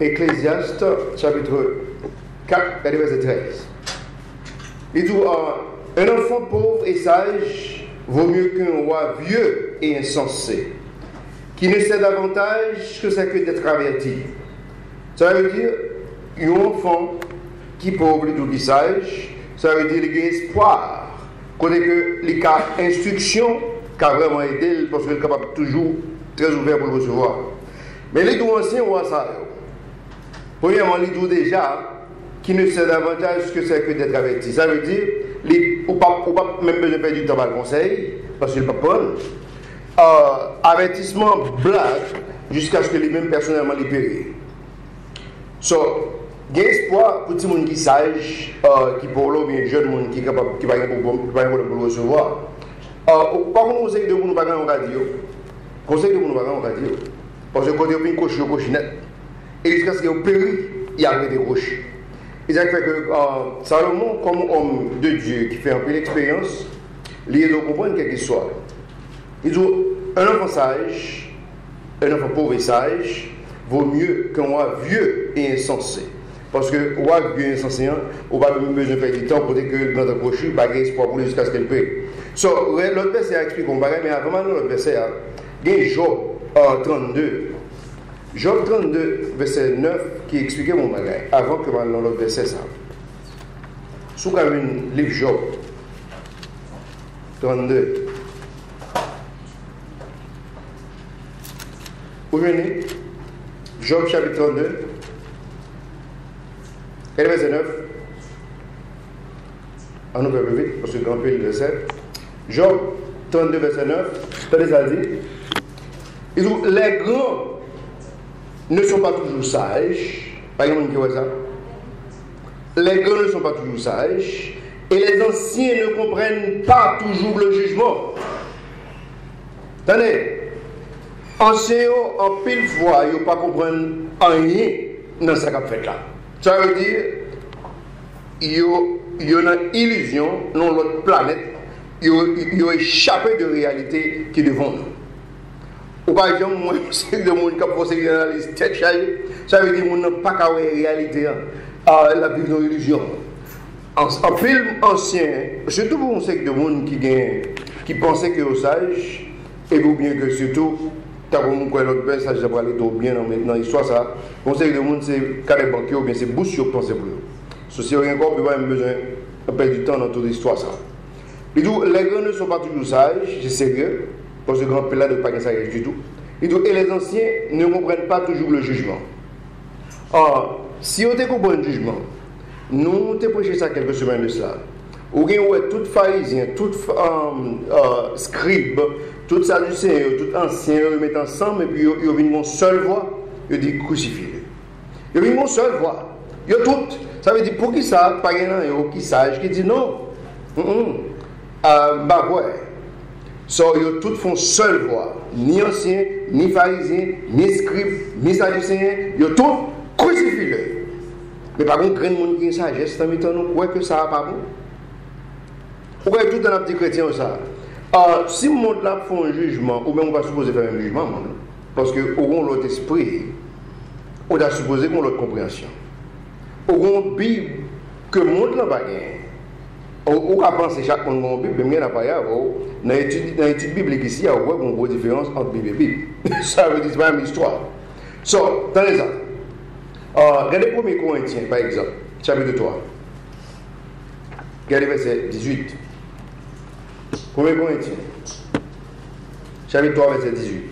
Ecclésiaste, chapitre 4, verset 13. Il dit un enfant pauvre et sage vaut mieux qu'un roi vieux et insensé, qui ne sait davantage que ça que d'être averti. Ça veut dire, un enfant qui est pauvre et qui est sage, ça veut dire qu'il a espoir. Côté que les cas instruction, qui a vraiment aidé, parce qu'il est capable toujours très ouvert pour le recevoir. Mais les deux anciens rois, ça, premièrement, les deux déjà, qui ne sait davantage que c'est que d'être averti. Ça veut dire, ou pas même besoin de perdre du temps à le conseil, parce qu'il ne peut pas. Avertissement blague, jusqu'à ce que les mêmes personnellement les périssent. So, il y a espoir pour tout le monde qui sage, qui pour l'eau, bien jeune monde qui est capable, qui va le recevoir. Par contre, conseil de vous nous pas en radio. Conseil de vous nous pas en radio. Parce que quand vous avez une cochonnette, et jusqu'à ce que vous périssez, il y a des roches. Et ça fait que Salomon, comme homme de Dieu qui fait un peu d'expérience, il doit comprendre quelque chose. Il dit un enfant sage, un enfant pauvre et sage, vaut mieux qu'un roi vieux et insensé. Parce que roi vieux et insensé, on va même besoin de faire du temps pour dire que dans un crochet, il va gagner espoir pour lui jusqu'à ce qu'elle paye. So, l'autre verset explique qu'on va mais avant l'autre verset, il y a Job 32. Job 32, verset 9, qui expliquait mon bagage, avant que dans l'autre verset ça. Sous quand même livre Job 32. Vous venez, Job chapitre 32, et le verset 9. On nous peut plus vite, parce que grand peu le verset. Job 32, verset 9, tenez ça dit. Ils disent, les grands ne sont pas toujours sages. Par exemple, qui voit ça? Les grands ne sont pas toujours sages. Et les anciens ne comprennent pas toujours le jugement. Attendez. Anciens, en pile fois, ils ne pas comprendre rien dans ce qu'on fait là. Ça veut dire, il y a une illusion dans l'autre planète. Ils ont échappé de réalité qui est devant nous. Ou par exemple, moi, c'est de monde qui a posé une analyse tête chargée, ça veut dire qu'on n'a pas qu'à voir la réalité, la vie dans l'illusion. En film ancien, surtout pour un secte de monde qui pensait que aux sages, et ou bien que surtout, t'as comme quoi l'autre bête, ça j'ai pas aller trop bien dans l'histoire, ça, un secte de monde, c'est carré banquier ou bien c'est bouche qui pense pour eux. Si on a encore besoin de perdre du temps dans toute l'histoire, ça. Les grands ne sont pas toujours sages, c'est sérieux. Parce que le grand père ne pas de sagesse du tout. Et les anciens ne comprennent pas toujours le jugement. Or, si on te comprend le jugement, nous te prêché ça quelques semaines de cela. Ou bien tout pharisien, tout scribe, tout sadducéen, tout ancien, ils mettent ensemble et puis ils viennent une seule voix, ils disent crucifiez-le. Ils viennent une seule voix. Ils ont tout. Ça veut dire pour qui ça, pas quelqu'un qui sage, qui dit non. Bah ouais. So, ils tous font seule voix, ni anciens, ni pharisiens, ni scribes, ni sadducéens, ils tous crucifient-le. Mais par contre, grand monde qui a une sagesse, dans le temps, nous croyons que ça va pas bon. Pourquoi tout dans un petit chrétien ça? Si le monde là fait un jugement, ou bien on va supposer faire un jugement, parce que au l'autre esprit, on doit supposer qu'on a l'autre compréhension. Au Bible que le monde là va gagner. Ou qu'à penser chaque monde dans la Bible, mais il n'y a pas dans l'étude biblique ici, il y a une grosse différence entre Bible et Bible. Ça veut dire que c'est pas une histoire. So, dans les autres, regardez 1 Corinthiens, par exemple, chapitre 3. Regardez verset 18. 1 Corinthiens, chapitre 3, verset 18.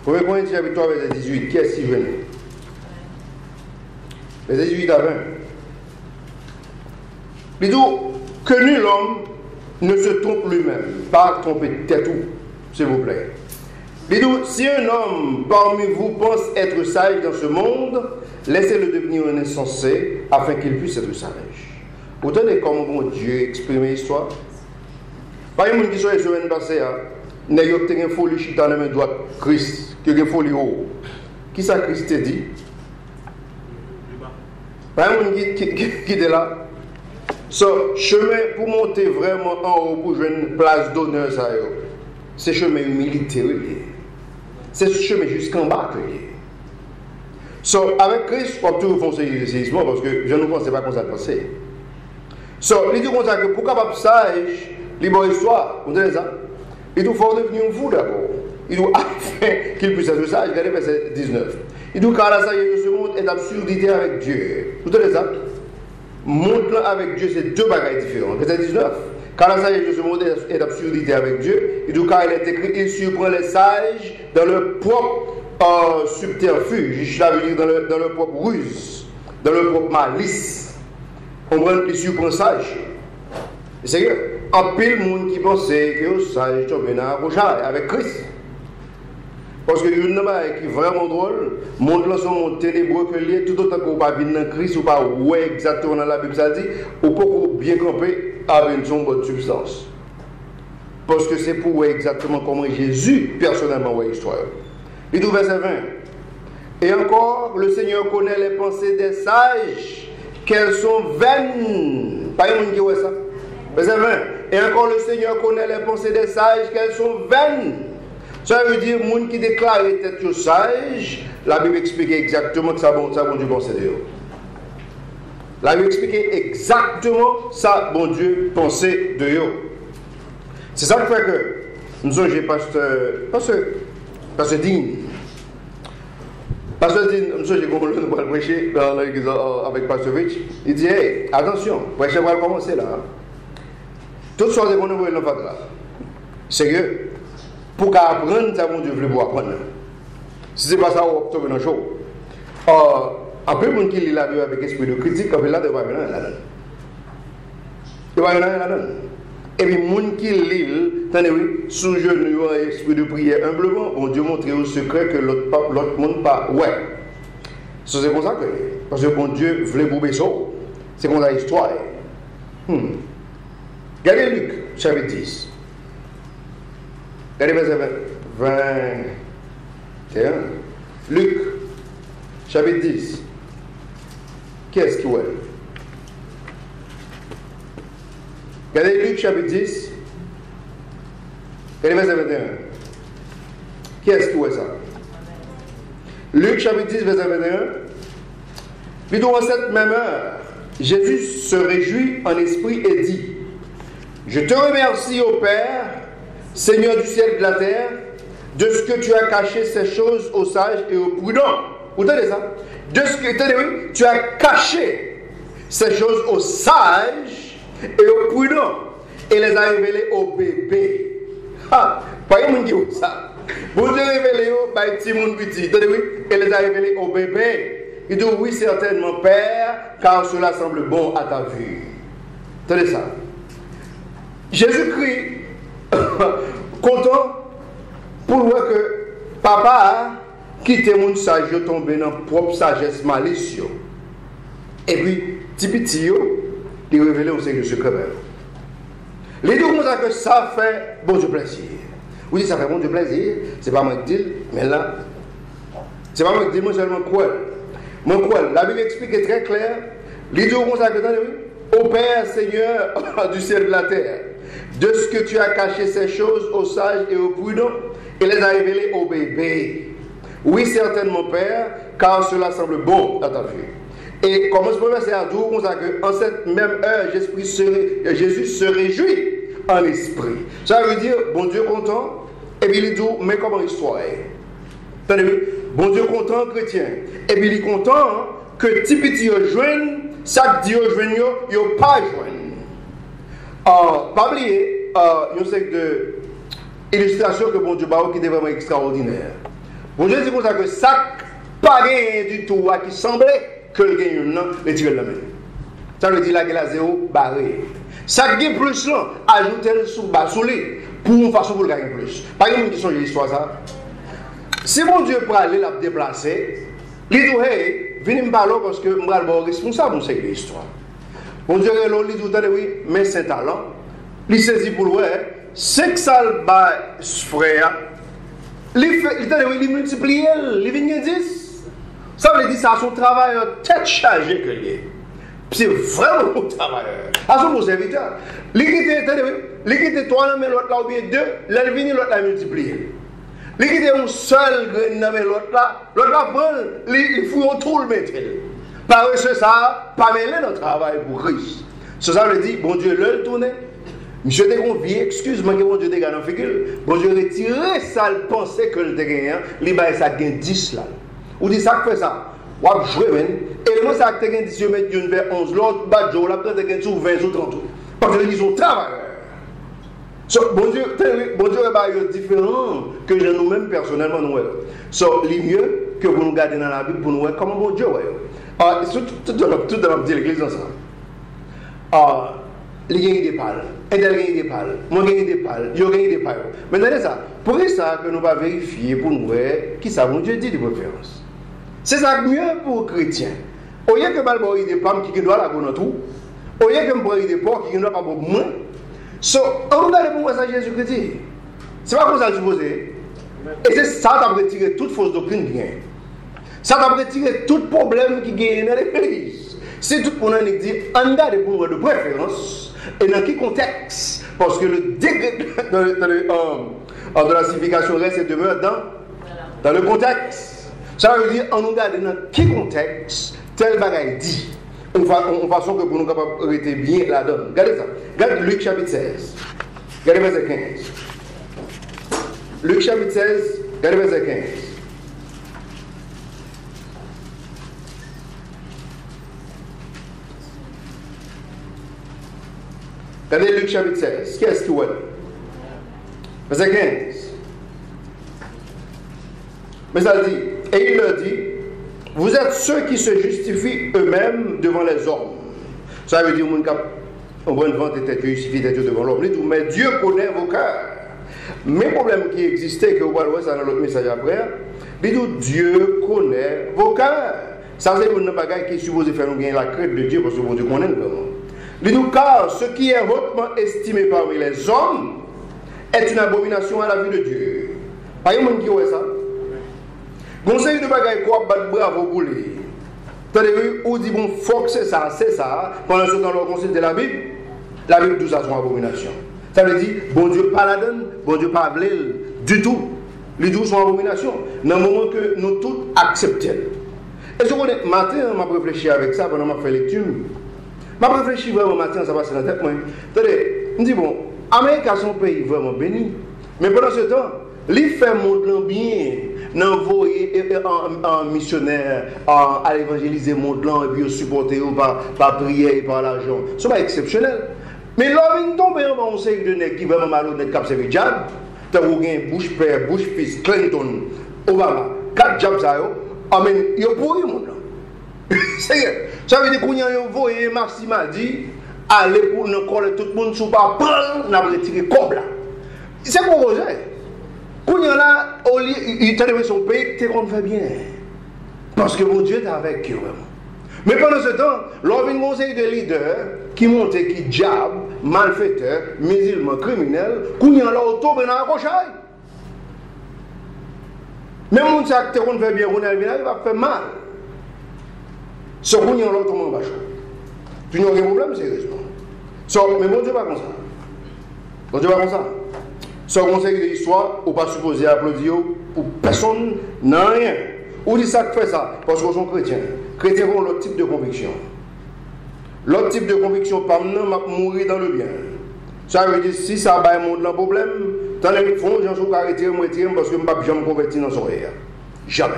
1 Corinthiens, chapitre 3, verset 18. Qui est-ce qui venait? Verset 18 à 20. Il dit que nul homme ne se trompe lui-même, pas tromper tête tout, s'il vous plaît. Il dit si un homme parmi vous pense être sage dans ce monde, laissez-le devenir un insensé afin qu'il puisse être sage. Vous tenez comment bon Dieu exprime l'histoire? Par exemple, qui sont les semaines passées, n'a pas obtenu une folie chita dans la main droite, Christ, qui a une folie haut. Qui ça Christ te dit? Par exemple, qui est là? So, chemin pour monter vraiment en haut pour jouer une place d'honneur, c'est chemin humilité. c'est ce chemin jusqu'en bas que So, avec Christ, on peut toujours foncer le séisme parce que je ne pense pas comme ça de penser. So, il dit comme ça que pour capable sage, les bonnes histoires, vous entendez ça? Il doit faut devenir un fou d'abord. Il doit afin qu'il puisse être sage. Regardez verset 19. Il doit car la sagesse de ce monde est d'absurdité avec Dieu. Vous entendez ça? Monde avec Dieu, c'est deux bagages différents. Verset 19. Car la sagesse de ce monde est d'absurdité avec Dieu. Il doit car il est écrit, il surprend les sages dans leur propre subterfuge, cela veut dire dans leur propre ruse, dans leur propre malice. On prend les surprend sage. C'est que, en pile monde qui pensait que les sages tombaient dans la rochade avec Christ. Parce que une chose qui est vraiment drôle, monde là son monde ténébreux que lié, tout autant qu'on pas venir dans Christ ou pas ouais exactement dans la Bible ça dit, ou pas bien camper avec une bonne substance. Parce que c'est pour ouais exactement comment Jésus personnellement voit l'histoire. Il dit au verset 20. Et encore, le Seigneur connaît les pensées des sages, qu'elles sont vaines. Pas un monde qui voit ça. Verset 20. Et encore, le Seigneur connaît les pensées des sages, qu'elles sont vaines. Ça veut dire, le monde qui déclare être sage, la Bible explique exactement que ça bon Dieu pensait de eux. La Bible explique exactement ça, bon Dieu pensait de eux. C'est ça qui fait que nous sommes Pasteur Dean, j'ai commencé à prêcher dans l'église avec Pasteur Rich. Il dit, hey, attention, prêcher va commencer là. Toutes sortes de bonnes nouvelles dans le là. Sérieux. Pour qu'apprendre, ça, mon Dieu voulait vous apprendre. Si ce n'est pas ça, on va tomber dans le show. Après, les gens qui lisent la Bible avec esprit de critique, on va là, il va venir là-dedans. Il va venir là-dedans. Et puis, les gens qui lisent, attendez, sous genou, esprit de prière humblement, bon Dieu montre au secret que l'autre monde pas. Ouais. C'est pour ça que. Parce que bon Dieu voulait bouber ça. C'est comme ça l'histoire. Regardez Luc, chapitre 10. Regardez verset 21. Luc, chapitre 10. Qu'est-ce qu'il y a? Regardez Luc, chapitre 10. Regardez verset 21. Qu'est-ce qu'il y a ça? Luc, chapitre 10, verset 21. Plutôt en cette même heure, Jésus se réjouit en esprit et dit: Je te remercie, ô Père, Seigneur du ciel et de la terre, de ce que tu as caché ces choses aux sages et aux prudents. Vous entendez ça? De ce que tu as caché ces choses aux sages et aux prudents et les a révélées aux bébés. Ah, pas un monde qui dit ça. Vous les révélez aux petits monde petit, et les a révélés aux bébés. Il dit oui, certainement, Père, car cela semble bon à ta vue. Tenez ça. Jésus-Christ, content pour voir que papa a quitté mon sage, tombé dans propre sagesse malicieux. Et puis, petit, il révélé au Seigneur secret. Les deux comme ça que ça fait bon Dieu plaisir. Vous dites ça fait bon Dieu plaisir, c'est pas moi qui dis, mais là, c'est pas moi qui dis, moi seulement quoi. Mon quoi, la Bible explique très clair, les deux comme ça que au Père Seigneur du ciel et de la terre, de ce que tu as caché ces choses aux sages et aux prudents, et les a révélées aux bébés. Oui, certainement, Père, car cela semble bon à ta vue. Et commence le verset à dire comme ça que en cette même heure, Jésus se réjouit en esprit. Ça veut dire, bon Dieu content, et puis il dit, mais comment histoire? Bon Dieu content, chrétien. Et puis il est content que petit petit joigne, chaque Dieu joigne, il n'y a pas joigne. Pas oublier, il y a une série d'illustrations que bon Dieu qui était vraiment extraordinaire. Bon Dieu dit comme ça que ça pas rien du tout qui semblait que le gagne le tirer la main. Ça veut dire là qu'il a zéro barré. Ça gagne plus là, ajouter le sous lui pour une façon pour le gagner plus. Pas une qui songe l'histoire ça. Si mon Dieu peut aller la déplacer, il dit hey, venez me parler parce que je suis responsable de cette histoire. Mon Dieu il dit oui, mais c'est talent. Il saisit pour le c'est que ça le bat frère. Il multiplie, il vient 10. Ça veut dire que ça a son travail tête chargée que lui. C'est vraiment un travailleur. À son serviteur. L'équité 3, mais l'autre là ou bien 2, là il vient l'autre là multiplier. Il y a un seul grain mais l'autre là prend, il faut tout le mettre. Par ce ça, pas mêler notre travail pour Christ. Ce ça veut dire, bon Dieu, le tourner. Monsieur te convie, excuse-moi que bon Dieu te gagne en figure. Bon Dieu retire ça, le penser que le te gagne, il va ça gagne 10 là. Ou dit ça fait ça. Ou a jouer même. Et moi ça te gagne 10 mettre une vers 11 l'autre bas Joe là peut te gagne sur 20 ou 30. Parce que ils sont travailleurs. So, bon Dieu est différent que nous-mêmes personnellement nous. So, il est mieux que vous nous gardez dans la Bible pour nous voir comment bon Dieu est. Tout dans l'église ensemble. Il y a des pales, il y a des pales, moi il y a des pales, il y a des pales. Maintenant ça, pour ça que nous va vérifier pour nous voir qui ça bon Dieu dit de préférence. C'est ça mieux pour les chrétiens. Au lieu que balbo des pommes qui doit la bonne tout, au lieu que me des porcs qui ne doit pas beaucoup moins. So, on regarde pour moi ça Jésus-Christ dit. C'est pas comme ça supposé. Et c'est ça qui a retiré toute fausse doctrine qui gagne. Ça a retiré tout problème qui gagne dans l'église. C'est tout pour nous dit, on regarde pour moi de préférence et dans quel contexte. Parce que le degré de la signification reste et demeure dans le contexte. Ça veut dire, on regarde dans quel contexte tel bagaille dit. En façon que pour nous capables de rester bien là-dedans. Regardez ça. Regardez Luc chapitre 16. Regardez verset 15. Luc chapitre 16, regardez verset 15. Regardez Luc chapitre 16. Qu'est-ce qu'il y a? Verset 15. Mais ça dit, et il leur dit, vous êtes ceux qui se justifient eux-mêmes devant les hommes. Ça veut dire qu'on va vente était justifié devant l'homme. Mais Dieu connaît vos cœurs. Mais le problème qui existait, que vous allez voir ça dans l'autre message après, Dieu connaît vos cœurs. Ça c'est une bagaille qui est supposé faire nous gagner la crainte de Dieu parce que Dieu connaît vraiment. Car ce qui est hautement estimé parmi les hommes est une abomination à la vue de Dieu. Pas un monde qui voit ça. Conseil de bagaille quoi battre bravo pour lui. T'as-tu ou dit bon faut que c'est ça. Pendant ce temps, on consulte la Bible dit ça c'est une abomination. Ça veut dire bon Dieu pas la donne, bon Dieu pas voulu du tout. Les deux sont abomination. Dans le moment que nous tous acceptons. Et je connais matin, m'a réfléchi avec ça pendant ma fait lecture. M'a réfléchi vraiment matin, ça passe dans la tête moi. Attendez, on dit bon, Amérique a son pays vraiment béni. Mais pendant ce temps, il fait mon bien. N'envoyer un missionnaire à évangéliser mon plan et puis supporter par prière et par l'argent. Ce n'est pas exceptionnel. Mais là, il tombe en conseil de nègres qui vraiment malhonnête cap servir diable. Tu as un Bush père, Bush fils, Clinton, Obama, 4 jobs ça yo. Amen, yo pourri mon plan. C'est ça veut dire qu'on y a envoyé Maximal dit aller pour nous coller tout le monde sous pas prendre n'a retirer comme là. C'est pour Roger. Quand il y a là, il t'a donné son pays, tu qu'on fait bien. Parce que mon Dieu est avec eux. Mais pendant ce temps, l'on a un conseil de leaders qui monte, qui diable, malfaiteur, musulman, criminel, quand il y a là, on tombe dans la rochaille. Même si on fait bien, on va faire mal. Ce qu'on y a là, on tombe en bas. Tu n'as aucun problème, sérieusement. Mais mon Dieu pas comme ça. Mon Dieu pas comme ça. Ce conseil de l'histoire, ou pas supposé applaudir, ou personne n'a rien. Ou dit ça que fait ça, parce qu'ils sont chrétiens. Chrétiens ont l'autre type de conviction. L'autre type de conviction, pas maintenant, mourir dans le bien. Ça veut dire, si ça va monde le problème, tant les fonds, j'en suis arrêté, parce que je ne peux pas me convertir dans son rêve. Jamais.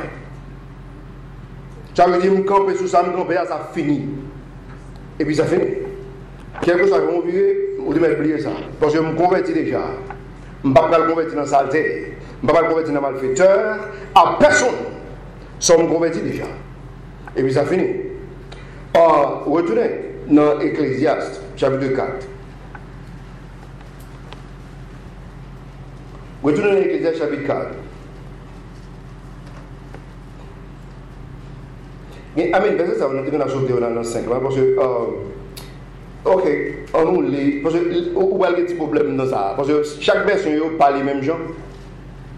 Ça veut dire, me camper sous ça, me camper, ça finit. Et puis ça finit. Quelque chose qui va virer, ou de m'oublier ça. Parce que je me convertis déjà. Je ne peux pas me convertir dans la saleté. Je ne peux pas me convertir dans le malfaiteur. À personne. Ça me convertit déjà. Et puis ça finit. Retournez dans Ecclésiaste, chapitre 4. Retournez dans Ecclésiaste, chapitre 4. Amen, parce que ça va sauter dans 5. Parce que, ok, on nous lit. Parce que, où est le petit problème dans ça? Parce que chaque version parle les mêmes gens.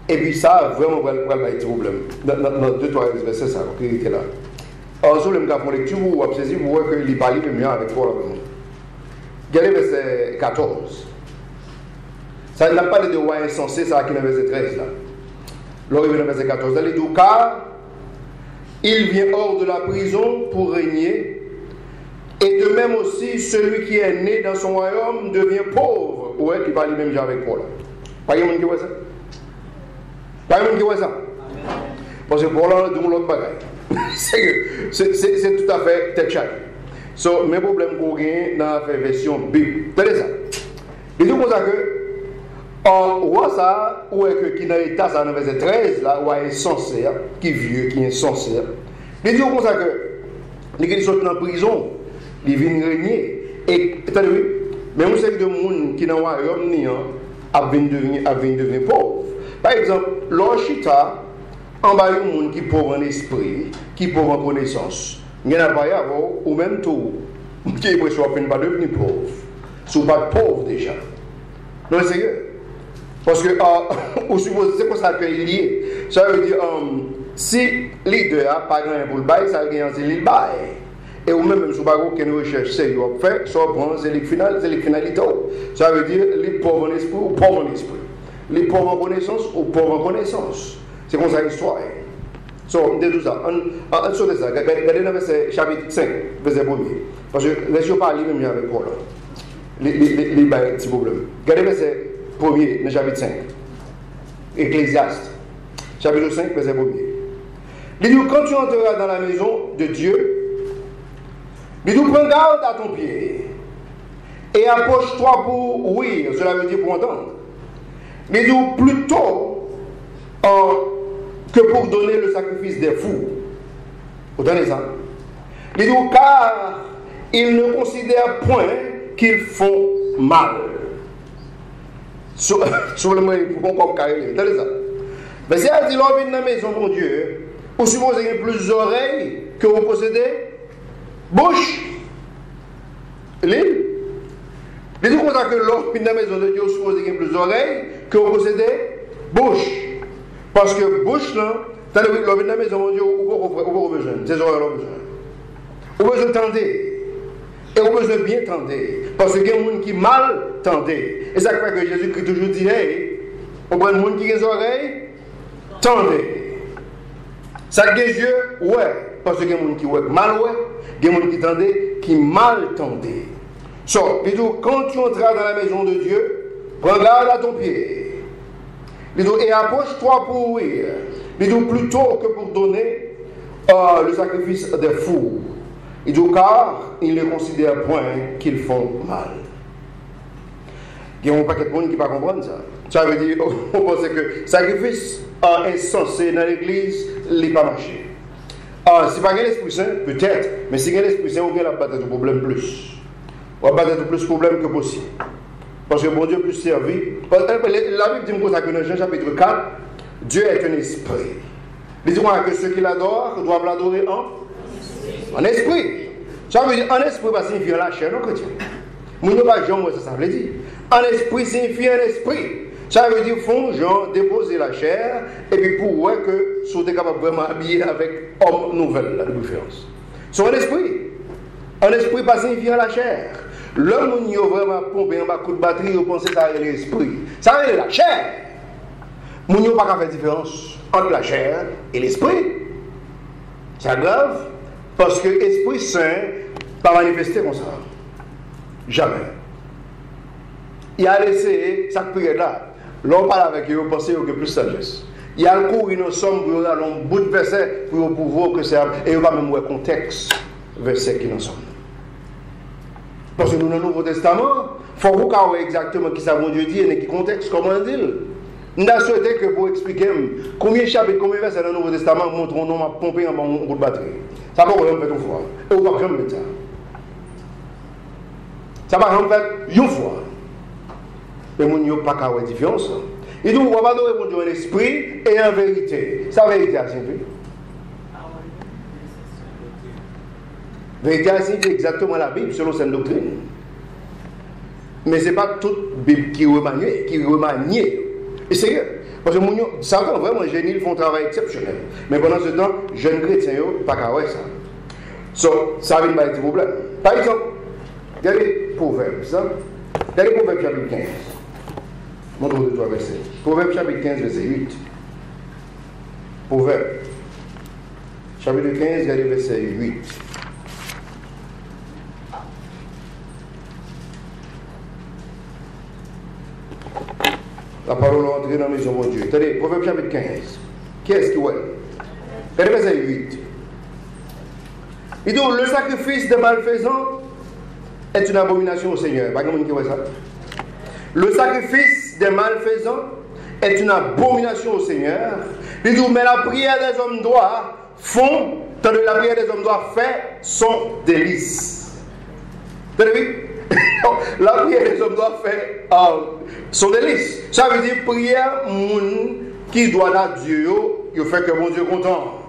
Et puis ça, vraiment, il y a un petit problème. Dans 2-3 versets, ça, qui était là. Alors, sur le cas de lecture, vous observez, vous voyez qu'il parle même mieux avec toi. Regardez verset 14. Ça n'a pas de roi insensé, ça qui est dans verset 13 là. Là, il vient dans verset 14. Il dit, car il vient hors de la prison pour régner, et de même aussi, celui qui est né dans son royaume devient pauvre. Ouais, il parle même avec Paul. Pas de monde qui voit ça? Pas de monde qui voit ça? Parce que Paul a dit l'autre bagaille. C'est tout à fait tête chargée. So, mes problèmes qu'on gagne dans la version Bible. Tenez ça. Il dit comme ça que, on voit ça, où est que qui dans l'état, ça dans le verset 13, là, où est censé, qui est vieux, qui est censé. Il dit comme ça que, les qui sont en prison, ils viennent régner. Et, attendez, mais vous savez que les gens qui sont dans le royaume, devenir pauvres. Par exemple, l'Orchita, en bas, il y a des gens qui sont pauvres en esprit, qui sont pauvres en connaissance. Il y en a pas ou même tout, qui est presque pas devenir pauvre. Si vous pas pauvre déjà. Non, c'est sérieux. Parce que, c'est pour ça qu'il est lié. Ça veut dire, si leader n'a pas grand pour le bail, ça veut dire qu'il le bail. Et ou même si vous n'avez aucune recherche sérieuse à faire, ça prend c'est les finalités. Ça veut dire les pauvres en esprit ou pauvres en esprit. Les pauvres en connaissance ou pauvres en connaissance. C'est comme ça l'histoire. So, de tout ça. On saute ça. Regardez dans le chapitre 5, verset 1er. Parce que les gens parlent même avec Paul. Les petits problèmes. Regardez le verset 1er dans le chapitre 5. Ecclésiaste. Chapitre 5, verset 1er. Il dit, quand tu entreras dans la maison de Dieu, il dit, prends garde à ton pied et approche-toi pour ouïr. Cela veut dire pour entendre. Il dit, plutôt que pour donner le sacrifice des fous. Vous donnez ça? Il dit, car ils ne considèrent point qu'ils font mal. Sur le moment, il faut qu'on comprenne carrément. Donnez ça. Mais si elle dit, l'homme vient dans la maison, mon Dieu, vous supposez qu'il y a plus d'oreilles que vous possédez? Bouche. L'île. Il dit comme ça que l'homme vient dans la maison de Dieu, vous supposez qu'il y a plus d'oreilles que vous possédez? Bouche. Parce que bouche, là, l'homme vient dans la maison de Dieu, vous avez besoin. C'est ça, vous avez besoin. Vous avez besoin d'entendre. Et vous avez besoin de bien entendre. Parce qu'il y a des gens qui mal entendent. Et ça fait que Jésus-Christ toujours dit, hey, on prend des gens qui ont des oreilles, tendez. Ça a des yeux, ouais. Parce qu'il y a des gens qui ouais mal, ouais. Il y a des gens qui entendent, qui mal entendent. So, quand tu entreras dans la maison de Dieu, prends garde à ton pied. Et approche-toi pour ouïr. Plutôt que pour donner le sacrifice des fous. Car ils ne considèrent point qu'ils font mal. Il y a un paquet de monde qui ne peut pas comprendre ça. Ça veut dire, on pense que le sacrifice insensé dans l'église, il n'est pas marché. Si pas l'Esprit Saint, peut-être, mais si l'Esprit Saint, on va battre du problème plus. On va battre plus de problèmes que possible. Parce que bon Dieu peut servir. La Bible dit que dans Jean chapitre 4, Dieu est un esprit. Il dit que ceux qui l'adorent doivent l'adorer en esprit. Ça veut dire en esprit, ça signifie la chair, non chrétien. Nous ne pas Jean, ça veut dire. En esprit signifie un esprit. Ça veut dire font Jean déposer la chair et puis pour voir que si vous êtes capable de vraiment habiller avec homme nouvelle, la différence. C'est un esprit. Un esprit pas signifie la chair. L'homme qui a vraiment pompé un coup de batterie, vous pensez que ça est l'esprit. Ça est la chair. Nous n'avons pas faire différence entre la chair et l'esprit. C'est grave parce que l'Esprit Saint pas manifesté comme ça. Jamais. Il a laissé cette prière-là. L'on parle avec eux, vous pensez qu'il y a plus de sagesse. Il y a le cours, il nous sommes, il y a un bout de verset pour pouvoir que c'est. Et on va même voir le contexte verset qui nous sommes. Parce que nous, dans le Nouveau Testament, il faut vous savoir exactement qui ça, mon Dieu dit et qui contexte, comment on dit. Nous avons souhaité que pour expliquer combien de chapitres, combien de versets dans le Nouveau Testament montrent nous à pomper un bon coup de batterie. Ça va pas faire une fois. Et on va jamais mettre ça. Ça va jamais faire une fois. Mais nous n'avons pas qu'à avoir différence. Et donc, on va adorer mon Dieu en esprit et en vérité. Ça, vérité, ça signifie. Vérité, ça signifie exactement la Bible selon cette doctrine. Mais ce n'est pas toute Bible qui est remaniée. Et c'est sérieux. Parce que certains, vraiment, génies, ils font un travail exceptionnel. Mais pendant ce temps, jeunes chrétiens, pas qu'à voir ça. So, ça va être un problème. Par exemple, regardez Proverbes, ça. Regardez Proverbes chapitre 15. Montre-moi de toi verset. Proverbes chapitre 15, verset 8. Proverbe, chapitre 15, regardez verset 8. La parole est entrée dans la maison de Dieu. Attendez, Proverbe chapitre 15. Qui est-ce qui ouais? Regardez verset 8. Il dit, le sacrifice des malfaisants est une abomination au Seigneur. Pas quelqu'un qui voit ça. Le sacrifice des malfaisants est une abomination au Seigneur. Il dit, mais la prière des hommes droits font, tandis que la prière des hommes droits fait son délice. Vous avez vu? La prière des hommes droits fait son délice. Ça veut dire prière moun qui doit à Dieu, il fait que mon Dieu est content.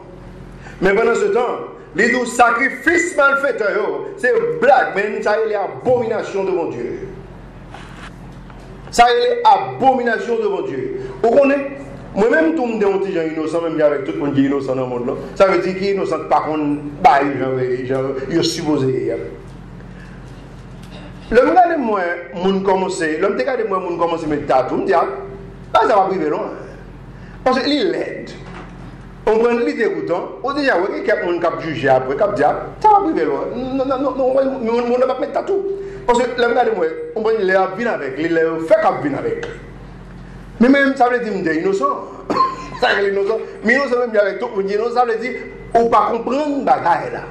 Mais pendant ce temps, les deux sacrifices malfaiteurs, c'est blague, mais ça est l'abomination de mon Dieu. Ça est l'abomination de mon Dieu. Vous connaissez? Moi-même, tout le monde est innocent, même avec tout le monde qui est innocent dans le monde. Ça veut dire qu'il est innocent, par contre, il est supposé. Le regardez moi, mon commencé, l'homme regardez moi, mon commencé mes tatous, me dit ah, ça va priver loin. Parce qu'il l'aide. On prend les dégoûtant, on dit ah oui, quelqu'un qui a jugé après, qui a dit ah, ça va priver loin. Non, on ne va pas mettre tatou. Parce que le regardez moi, on prend les vin avec, les fait qu'il vin avec. Mais même ça veut dire qu'il est innocent. Ça veut dire innocent. Mais innocent même avec tout, innocent, ça veut dire on ne pas comprendre le bagage là.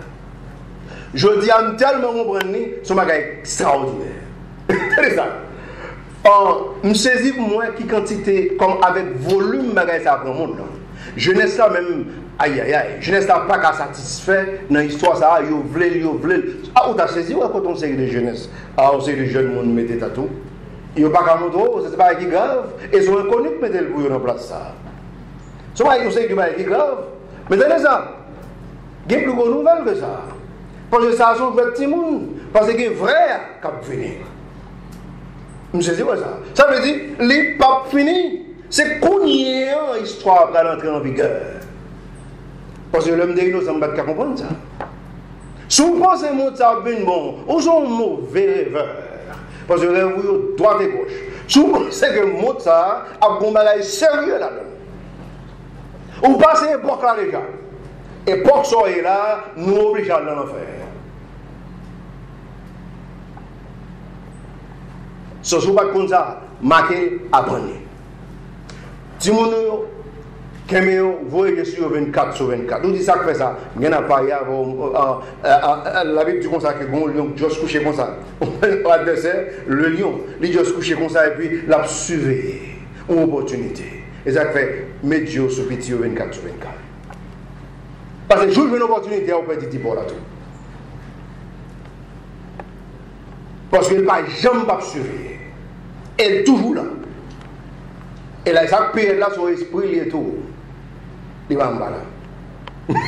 Je dis à tellement comprendre, c'est un bagage extraordinaire. C'est ça. Je saisis pour moi qui quantité, comme avec volume, bagage ça prend le monde. Jeunesse là même, aïe aïe aïe, jeunesse là pas qu'à satisfaire dans l'histoire ça, yo vle. Ah, ou t'as saisi ou quand on sait de jeunesse, ah, on sait que les jeunes monde mettent tatou. Ils n'ont pas qu'à montrer, c'est pas qui grave, et ils sont inconnus de mettre le bouillon en place ça. C'est pas qu'ils savent que c'est grave, mais tenez ça, il y a plus grande nouvelle que ça. Parce que ça sont des petits monde, parce que c'est vrai qui a fini. Vous savez quoi ça? Ça veut dire, les papes finis, c'est qu'on y est en histoire pour l'entrée en vigueur. Parce que l'homme des innocents ne peut pas comprendre ça. Si vous pensez que ça bien bon, vous êtes un mauvais rêveur. Parce que vous droite et gauche. Si vous pensez que le mot ça a un bagage sérieux là-dedans. Vous passez une époque là déjà. Époque ça est là, nous obligeons dans l'enfer. Si vous ne pas comme ça, marquez, apprenez. Si vous vous voyez sur 24 sur 24, nous disons ça que fait ça. Il y a pas la Bible dit comme ça que bon lion juste couché comme ça. L'adversaire, le lion, il juste couché comme ça et puis l'a suivi une opportunité. Et ça fait mettre Dieu sur petit 24 sur 24. Parce que jour une opportunité, on peut dire pour là tout. Parce qu'il ne va jamais pas suivre. Elle est toujours là. Et là, ça paye là son esprit, il est tout. Il va en bas là.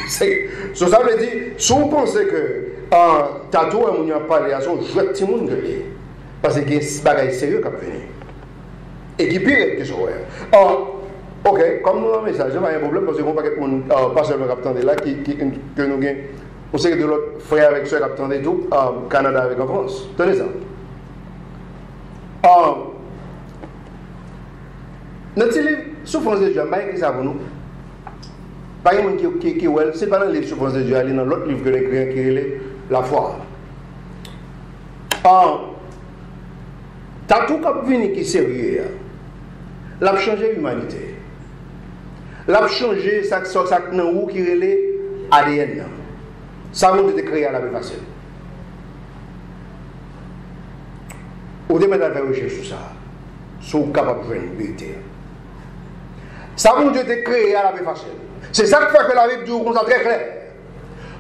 Ça veut dire, si vous pensez que Tatou et Mounia parlé à son jouet petit monde, parce qu'il y a des bagages sérieux qui viennent. Et qui pire que ça. Ok, comme nous avons un message, il n'y a pas de problème parce qu'on ne peut pas seulement capter là, que nous avons. On sait que de l'autre frère avec soeur captant et tout, au Canada avec en France. Tenez ça. Notre livre, Souffrance de Dieu, je ça pour nous. Pas un monde qui c'est pas dans le livre Souffrance de Dieu, il dans l'autre livre que l'écrivain qui est La foi. T'as tout qui qui est sérieux. L'a changé l'humanité. L'a changé ça qui est l'ADN. Ça va être créé à la plus facile. Au début, on va faire recherche sur ça. Sont capables de faire une vérité. Ça va être créé à la plus facile. C'est ça qui fait que la Bible dit comme ça très clair.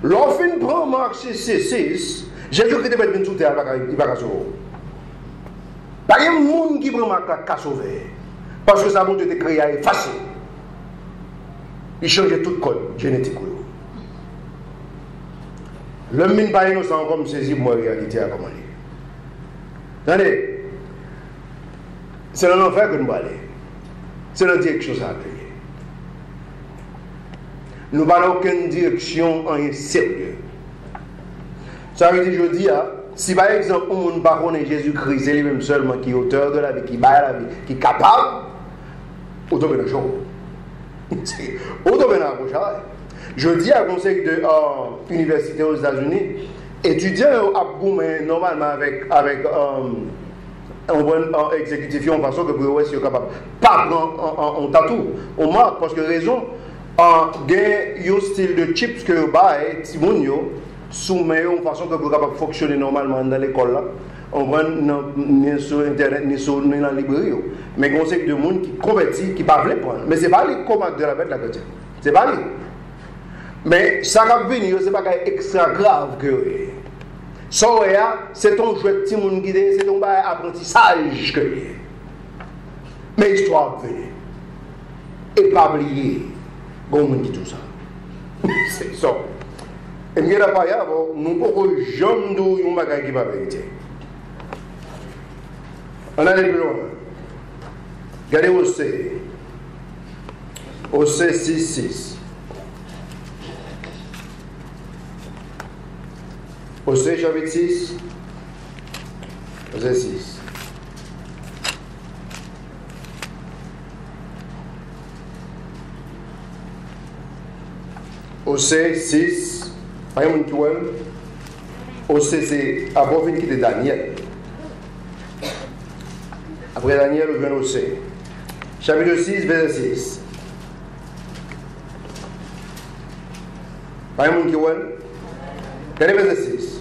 L'enfant prend Marc 6, Jésus-Christ est venu sous terre, il va sauver. Pas de monde qui prend Marc à sauver. Parce que ça va être créé à la facile. Il change tout le code génétique. L'homme n'est pas innocent comme saisir moi réalité à comment dire. Attendez, c'est dans l'enfer que nous allons aller. C'est dans quelque chose à appeler. Nous n'avons aucune direction en sérieux. Ça veut dire, je dis, si par exemple, on ne connaît pas Jésus-Christ, c'est lui-même seulement qui est auteur de la vie, qui bat la vie, qui est capable, au tomber le jour. Au domaine approchage. Je dis à conseil de université aux États-Unis, étudiants à Boumé, normalement avec un bon exécutif en façon que vous êtes capable pas prendre en tatou. Au moins, parce que raison, il y a un style de chips que vous avez, Timonio, soumet en façon que vous êtes capable de fonctionner normalement dans l'école là. On voit ni sur internet ni dans la librairie. Mais il y a de monde qui convertit, qui ne parle pas. Mais ce n'est pas les commandes de la bête la chrétienne. Ce n'est pas lui. Mais ça va venir, ce n'est pas extra grave que ça, c'est ton jeu de petit monde guidé, c'est ton apprentissage que mais l'histoire va venir. Et pas oublier, bon monde qui tout ça. C'est ça. Et nous ne pouvons jamais dire un bagage qui va vérité. On allait plus loin. Regardez Osée 6:6. Osée chapitre 6, verset 6. Osée 6, Osée c'est après qui de Daniel. Après Daniel, on vient Osée. Chapitre 6, verset 6. Pas un monde qui voit. Regardez verset 6.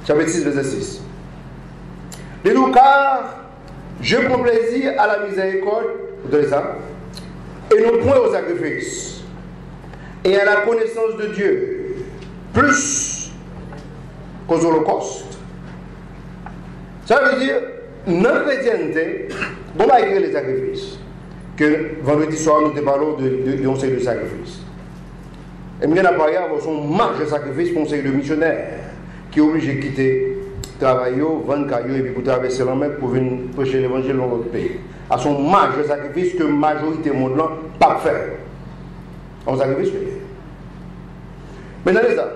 Chapitre 6, verset 6. Dis-nous, car je prends plaisir à la miséricorde, vous donnez ça, et non point au sacrifice, et à la connaissance de Dieu, plus qu'aux holocaustes. Ça veut dire, notre chrétienté, on va écrire les sacrifices. Que vendredi soir, nous te parlons de conseil de sacrifice. Et nous avons parlé de son marge de sacrifice pour un conseil de missionnaire qui est obligé de quitter le travail, vendre caillou et puis pour traverser la mer pour venir prêcher l'évangile dans notre pays. À son marge de sacrifice que la majorité du monde n'a pas faire. On sacrifice que maintenant, c'est ça.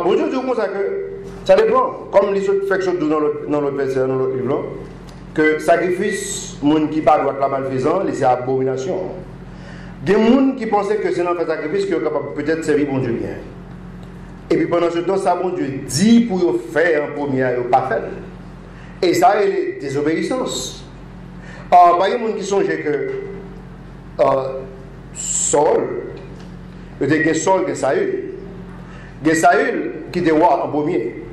Bon Dieu dit comme ça que ça dépend, comme les autres fait dans l'autre verset, dans l'autre livre, que sacrifice, monde qui parle de la malfaisance, c'est abomination. Il y a des gens qui pensaient que c'est dans le sacrifice qu'ils sont capables peut-être servir bon Dieu bien. Et puis pendant ce temps, ça bon Dieu dit pour faire en premier, ils pas fait. Et ça, c'est les désobéissances. Il y a des gens qui songeaient que Saul, peut-être que Saul et Saül. Il y a Saül qui était roi en premier.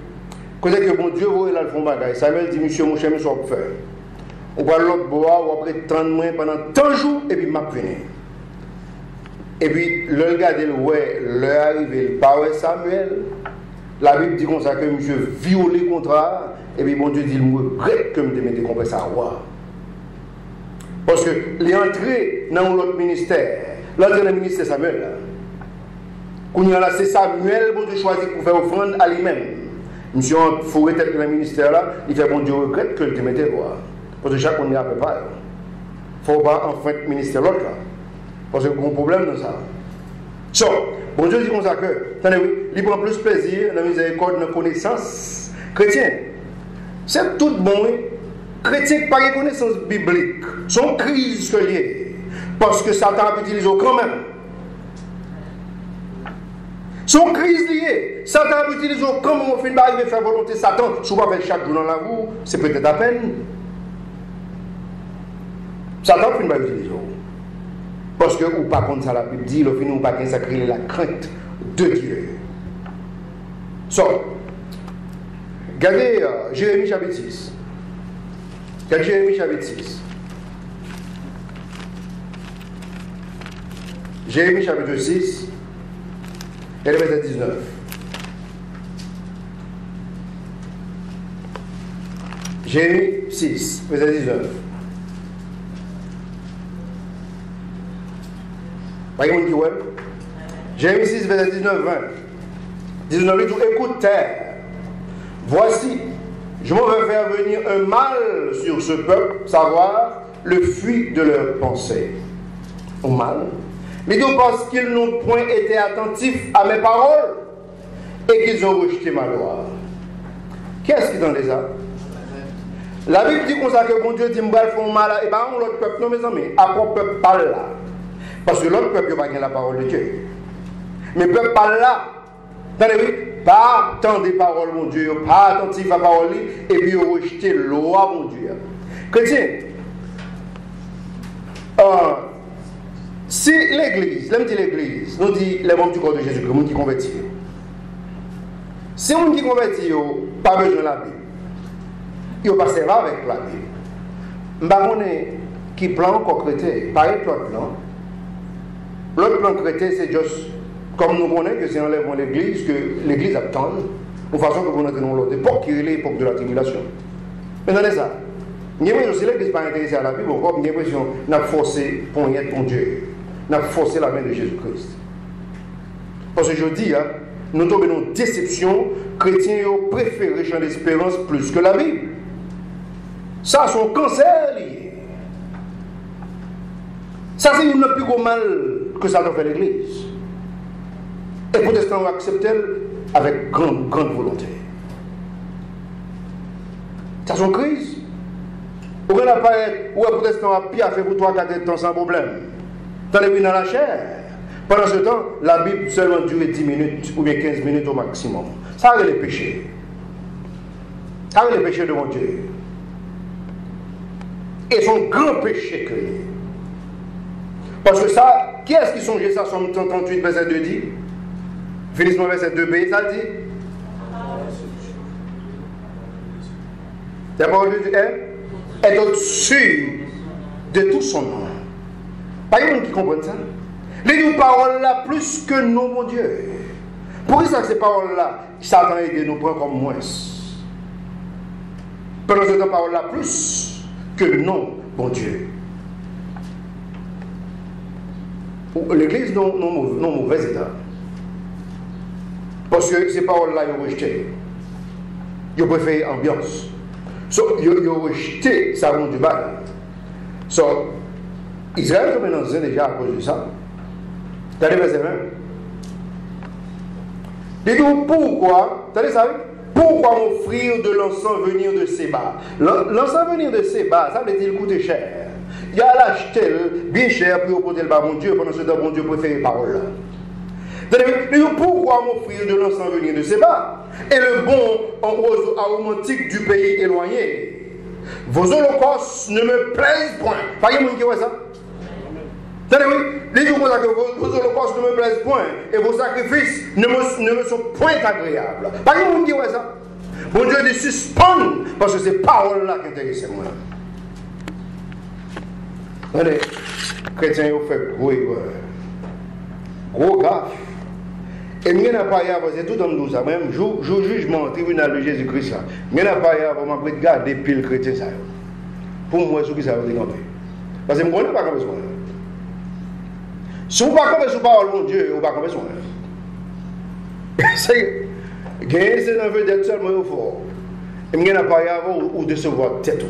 Quand que bon Dieu voit là le fond bagaille, Samuel dit monsieur mon cher, monsieur, on peut faire. On va l'autre bois, on va prendre mois pendant 30 jours et puis m'a venu. Et puis le regarder le ouais, leur arrivé le pas Samuel. La Bible dit comme ça que monsieur violé le contrat et puis bon Dieu dit il regrette que me mettez comme ça roi. Parce que les entrées dans l'autre ministère, l'entrée dans le ministère Samuel là. Quand il y a là c'est Samuel bon Dieu choisi pour faire offrande à lui-même. Monsieur, il faut être dans le ministère là, il fait bon Dieu regrette que tu mettez quoi. Parce que chaque on est à peu près. Il ne faut pas en fait ministère l'autre là. Parce qu'il y a un problème dans ça. So, bon Dieu dit comme ça que, attendez oui, il prend plus plaisir dans la miséricorde, dans la connaissance. Chrétien, c'est tout bon, chrétien par la connaissance biblique, son crise que lié. Parce que Satan a utilisé quand même. Son crise liée. Satan a utilisé comme on fait d'arriver à faire volonté Satan, souvent avec chaque jour dans la roue, c'est peut-être à peine. Satan fait d'utiliser. Parce que, ou pas contre ça, la Bible dit, le fin, ou pas qu'un sacré la crainte de Dieu. So, regardez Jérémie chapitre 6. Regardez Jérémie chapitre 6. Jérémie chapitre 6. Et le verset 19. Jérémie 6, verset 19. Jérémie 6, verset 19, 20. 19, il dit, écoute terre, voici, je m'en vais faire venir un mal sur ce peuple, savoir le fruit de leurs pensées. Un mal. Mais donc parce qu'ils n'ont point été attentifs à mes paroles et qu'ils ont rejeté ma loi. Qu'est-ce qui dans les a? La Bible dit comme ça que bon Dieu dit m'bral font mal et pas l'autre peuple non mes amis, à quoi peuple parle là. Parce que l'autre peuple n'a pas la parole de Dieu. Mais le peuple parle là. Attendez, oui, pas tant des paroles, mon Dieu, pas attentif à la parole, et puis rejeter loi, mon Dieu. Chrétien, si l'église, l'homme dit l'église, nous dit les membres du corps de Jésus-Christ, les gens qui convertissent. Si on qui convertit, pas besoin de la Bible. Il pas servir avec la Bible. Je ne sais pas qui plan encore chrétien. Pareil, l'autre plan. L'autre plan chrétien, c'est juste comme nous connaissons que c'est enlèvement de l'église, que l'église attend, de façon que vous entrez dans l'autre époque, qui est l'époque de la tribulation. Mais dans ça, il y a aussi l'église pas intéressée à la Bible, encore, il y a l'impression qu'on a forcé pour y être pour Dieu. On a forcé la main de Jésus-Christ. Parce que je dis, hein, nous tombons dans une déception, chrétiens ont préféré champ d'espérance plus que la Bible. Ça, c'est un cancer lié. Ça, c'est le plus gros mal que ça doit faire l'Église. Et les protestants ont accepté avec grande volonté. Ça, c'est une crise. Ou bien, les protestants ont pire fait pour 3-4 temps sans problème. Dans les dans la chair. Pendant ce temps, la Bible seulement dure 10 minutes ou bien 15 minutes au maximum. Ça a les péchés. Ça a les péchés devant Dieu. Et son grand péché que parce que ça, qui est-ce qui songeait ça, Somme 138, verset 2 dit finissement verset 2b, ça dit la parole de Dieu est au-dessus de tout son nom. Pas une qui comprend ça. Les paroles là plus que nous, mon Dieu. Pour ça que ces paroles là, Satan aide nous prend comme moins. Pendant ce temps, paroles là plus que non, bon Dieu. L'église non mauvais état. Parce que ces paroles-là, ils ont rejeté. Ils ont préféré ambiance. Ils ont rejeté ça du bal. Israël est maintenant déjà à cause de ça. T'as verset 20. Dites-vous pourquoi, pourquoi m'offrir de l'encens venir de Séba? L'encens venir de Séba, ça veut dire qu'il coûte cher. Il y a l'acheté bien cher pour opposer le bas mon Dieu, pendant ce temps, mon Dieu préfère les paroles. Pourquoi m'offrir de l'encens venir de Séba? Et le bon oiseau aromatique du pays éloigné. Vos holocaustes ne me plaisent point. Pas de monde qui voit ça? Les jours comme ça que vos holocaustes ne me plaisent point et vos sacrifices ne me sont point agréables. Pas de monde qui voit ça? Bon Dieu dit suspendre parce que c'est paroles-là qui intéressent moi. Les chrétiens ont fait gros erreur. Gros gaffe. Et je n'ai pas y avoir, c'est tout en nous, ça même, jour jugement, tribunal de Jésus-Christ, je n'ai pas y avoir, je vais garder pile chrétien ça. Pour moi, ce qui ça va décamper. Parce que je ne connais pas comme ça. Si vous ne connaissez pas sur parole de Dieu, vous ne connaissez pas. C'est un vedette seulement au fort. Et je n'ai pas y avoir ou décevoir tête.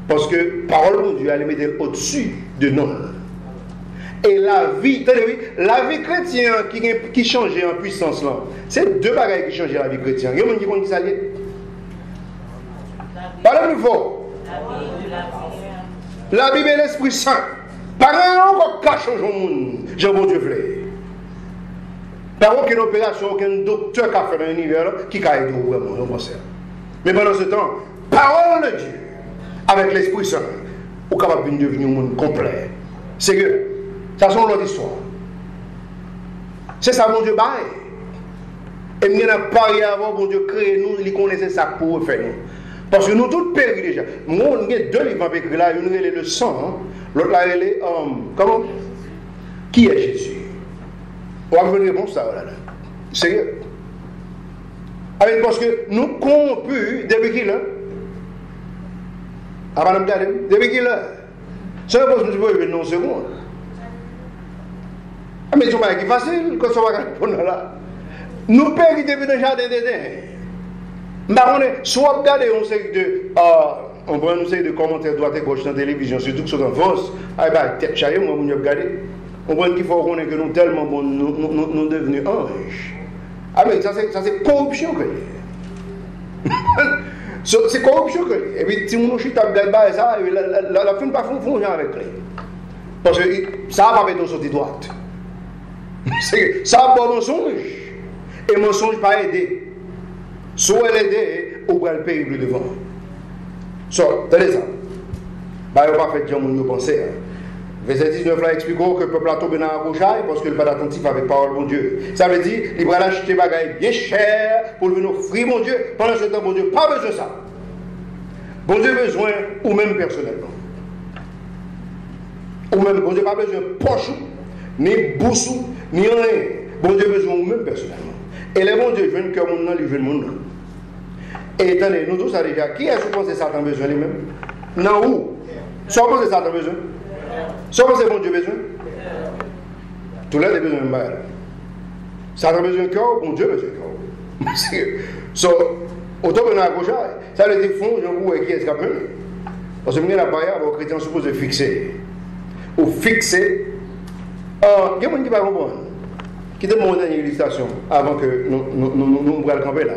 Parce que parole de Dieu, elle est mettre au-dessus de nous. Et la vie chrétienne qui changeait en puissance là, c'est deux bagages qui changeaient la vie chrétienne. Il y a des gens qui vont dire ça. Parlez plus fort. La Bible et l'Esprit Saint. Pas encore qu'à changer le monde. J'ai bon Dieu voulait. Pas aucune opération, aucun docteur qui a fait dans l'univers qui a aidé vraiment, non pas. Mais pendant ce temps, parole de Dieu, avec l'Esprit Saint, est capable de devenir un monde complet. C'est que ça, c'est l'autre histoire. C'est ça, mon Dieu, bail. Et il n'y a pas rien à voir, mon Dieu, créer nous, il connaissait ça pour faire nous. Parce que nous, tous péris déjà. Moi, on a deux livres à écrire là, une est le sang, l'autre là, elle est, comment? Qui est Jésus? On va venir répondre ça, là. Sérieux. Parce que nous, corrompus, depuis qui là? Ah, madame, depuis qui là? Ça ne pose pas de non seconde. Mais c'est pas facile quand ça va répondre là. Nous perdons depuis le jardin d'Éden. Mais soit regarder on sait on voit une série de commentaires droite et gauche dans la télévision, surtout que c'est en France. Ah ben tête chargée, moi vous regarder. On voit qu'il faut reconnaître que nous tellement bons, nous devenus anges. Ah mais ça c'est corruption que. C'est corruption. Et puis, si on chute avec ça, la fin pas fond avec lui. Parce que ça va pas être sortie droite. Ça va pas mensonge. Et mensonge pas aider. Soit elle aide, ou elle paye plus devant. Tenez ça. Bah, il n'y a pas fait de gens qui pensaient. Verset 19 là explique que le peuple a tombé dans la rochaille parce qu'il n'est pas attentif avec la parole de mon Dieu. Ça veut dire qu'il va acheter des bagages bien chers pour venir offrir mon Dieu. Pendant ce temps, mon Dieu, pas besoin de ça. Bon Dieu a besoin, ou même personnellement. Ou même, bon Dieu n'a pas besoin de poche, ni boussou, ni rien. Bon Dieu a besoin, ou même personnellement. Et les bons Dieu, je veux que mon nom, il veut le monde. Et attendez, nous tous, ça déjà, qui est-ce que vous pensez que Satan a besoin lui-même? Non, où? Soit vous pensez que Satan a besoin? Soit vous pensez que bon Dieu a besoin? Tout le monde a besoin de mal. Satan a besoin de cœur, bon Dieu a besoin de cœur. Autant que dans la gauche, ça le défend, je vous qui est capable. Parce que nous, la barrière, les chrétiens sont supposés fixer. Ou fixer. Il y a des gens qui ne comprennent pas. Qui demandent une illustration avant que nous prenions le camper là.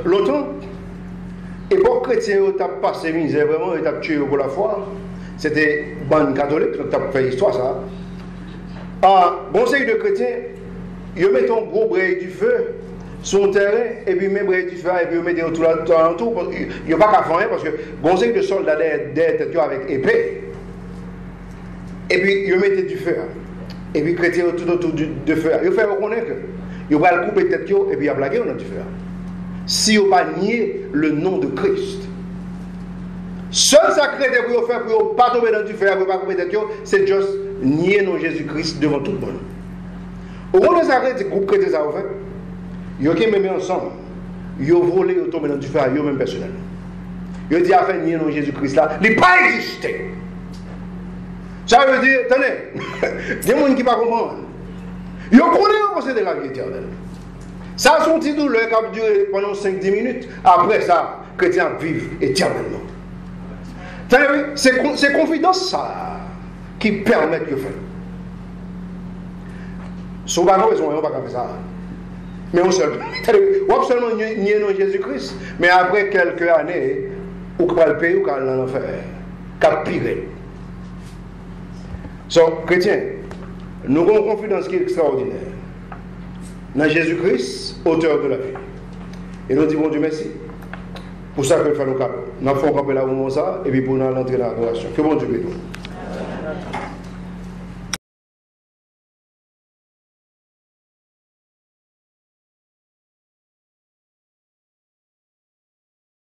Longtemps, l'époque chrétienne, ils ont passé misère, vraiment, ils ont tué pour la foi. C'était bande catholique, qui a fait histoire ça. Bon, c'est de chrétiens, ils mettent un gros bray du feu sur le terrain, et puis même bray du feu, et puis ils mettent tout l'entour. Il n'y a pas qu'à faire, parce que bon, c'est de soldats derrière avec épée. Et puis ils mettent du feu. Et puis les chrétiens tout autour du feu. Ils font reconnaître que ils vont le couper tête et puis ils vont blaguer dans du feu. Si ils n'ont pas nié le nom de Christ. Seul sacré pour faire pour ne pas tomber dans du feu, pour ne pas couper tête, c'est juste nier le nom de Jésus-Christ devant tout le monde. Au moment de sacré, c'est groupe chrétien ça fait. Ils ont mis ensemble. Ils ont volé, ils ont tombé dans du feu, ils ont même personnellement. Ils ont dit à faire nier le nom de Jésus-Christ là, il n'a pas existé. Ça veut dire, attendez, il y a des gens qui ne pas comprendre. Ils connaissent posséder la vie éternelle. Ça, c'est un petit douleur qui a duré pendant 5-10 minutes. Après ça, les chrétiens vivent éternellement. C'est confidence ça qui permet de le faire. Si on n'a pas besoin, on ne va pas faire ça. Mais on seulement nier non Jésus-Christ. Mais après quelques années, on va le payer ou on va l'enfer. Qu'à pire. Chrétiens, nous avons une confidence qui est extraordinaire. Dans Jésus-Christ, auteur de la vie. Et nous disons, bon Dieu, merci. Pour ça que nous faisons nos cadeaux. Nous faisons un cadeau là où on ça, et puis pour nous entrer dans l'adoration. Que bon Dieu bénisse.